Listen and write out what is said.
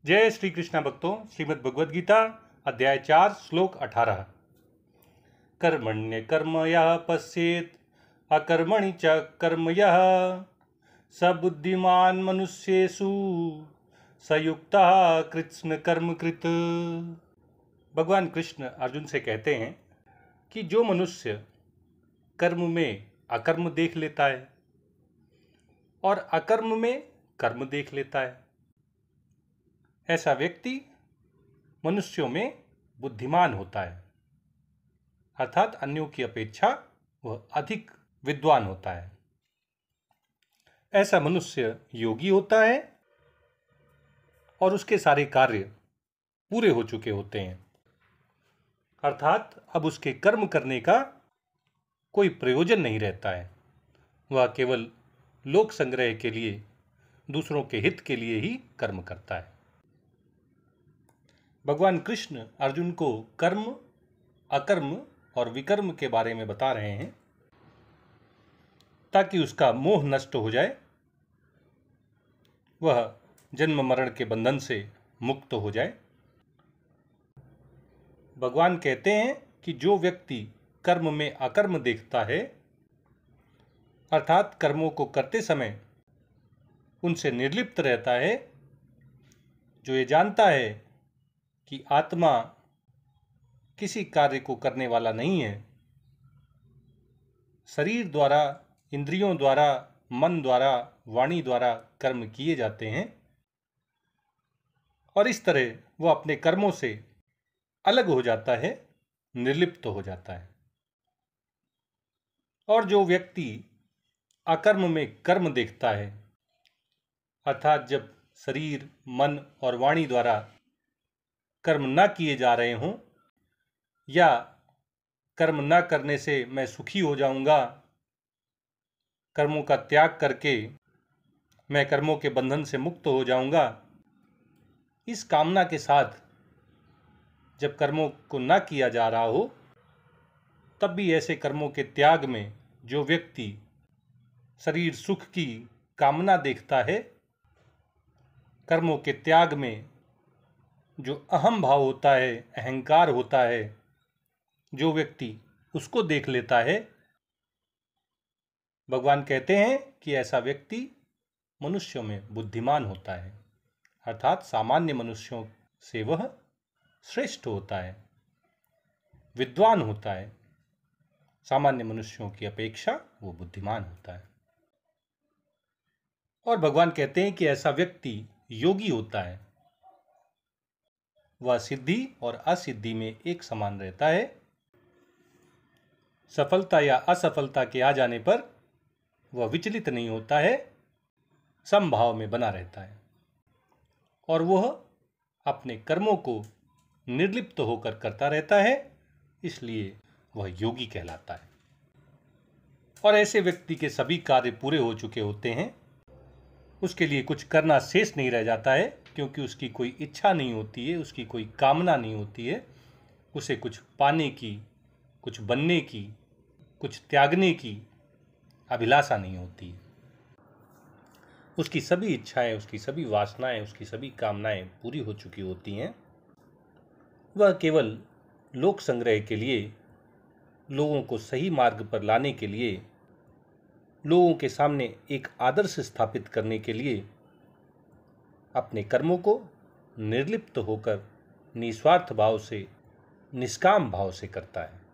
जय श्री कृष्ण भक्तों, श्रीमद् भगवद गीता अध्याय 4 श्लोक 18। कर्मण्य कर्म यः पश्येत् अकर्मणि च कर्म यः स बुद्धिमान मनुष्येषु स युक्तः कृत्स्न कर्म कृत। भगवान कृष्ण अर्जुन से कहते हैं कि जो मनुष्य कर्म में अकर्म देख लेता है और अकर्म में कर्म देख लेता है, ऐसा व्यक्ति मनुष्यों में बुद्धिमान होता है, अर्थात अन्यों की अपेक्षा वह अधिक विद्वान होता है। ऐसा मनुष्य योगी होता है और उसके सारे कार्य पूरे हो चुके होते हैं, अर्थात अब उसके कर्म करने का कोई प्रयोजन नहीं रहता है। वह केवल लोक संग्रह के लिए, दूसरों के हित के लिए ही कर्म करता है। भगवान कृष्ण अर्जुन को कर्म, अकर्म और विकर्म के बारे में बता रहे हैं ताकि उसका मोह नष्ट हो जाए, वह जन्म मरण के बंधन से मुक्त हो जाए। भगवान कहते हैं कि जो व्यक्ति कर्म में अकर्म देखता है, अर्थात कर्मों को करते समय उनसे निर्लिप्त रहता है, जो ये जानता है कि आत्मा किसी कार्य को करने वाला नहीं है, शरीर द्वारा, इंद्रियों द्वारा, मन द्वारा, वाणी द्वारा कर्म किए जाते हैं और इस तरह वह अपने कर्मों से अलग हो जाता है, निर्लिप्त हो जाता है। और जो व्यक्ति अकर्म में कर्म देखता है, अर्थात जब शरीर, मन और वाणी द्वारा कर्म न किए जा रहे हों या कर्म न करने से मैं सुखी हो जाऊंगा, कर्मों का त्याग करके मैं कर्मों के बंधन से मुक्त हो जाऊंगा, इस कामना के साथ जब कर्मों को न किया जा रहा हो, तब भी ऐसे कर्मों के त्याग में जो व्यक्ति शरीर सुख की कामना देखता है, कर्मों के त्याग में जो अहम भाव होता है, अहंकार होता है, जो व्यक्ति उसको देख लेता है, भगवान कहते हैं कि ऐसा व्यक्ति मनुष्यों में बुद्धिमान होता है, अर्थात सामान्य मनुष्यों से वह श्रेष्ठ होता है, विद्वान होता है। सामान्य मनुष्यों की अपेक्षा वो बुद्धिमान होता है। और भगवान कहते हैं कि ऐसा व्यक्ति योगी होता है, वह सिद्धि और असिद्धि में एक समान रहता है। सफलता या असफलता के आ जाने पर वह विचलित नहीं होता है, समभाव में बना रहता है और वह अपने कर्मों को निर्लिप्त होकर करता रहता है, इसलिए वह योगी कहलाता है। और ऐसे व्यक्ति के सभी कार्य पूरे हो चुके होते हैं, उसके लिए कुछ करना शेष नहीं रह जाता है, क्योंकि उसकी कोई इच्छा नहीं होती है, उसकी कोई कामना नहीं होती है, उसे कुछ पाने की, कुछ बनने की, कुछ त्यागने की अभिलाषा नहीं होती। उसकी सभी इच्छाएं, उसकी सभी वासनाएं, उसकी सभी कामनाएं पूरी हो चुकी होती हैं। वह केवल लोक संग्रह के लिए, लोगों को सही मार्ग पर लाने के लिए, लोगों के सामने एक आदर्श स्थापित करने के लिए अपने कर्मों को निर्लिप्त होकर निस्वार्थ भाव से, निष्काम भाव से करता है।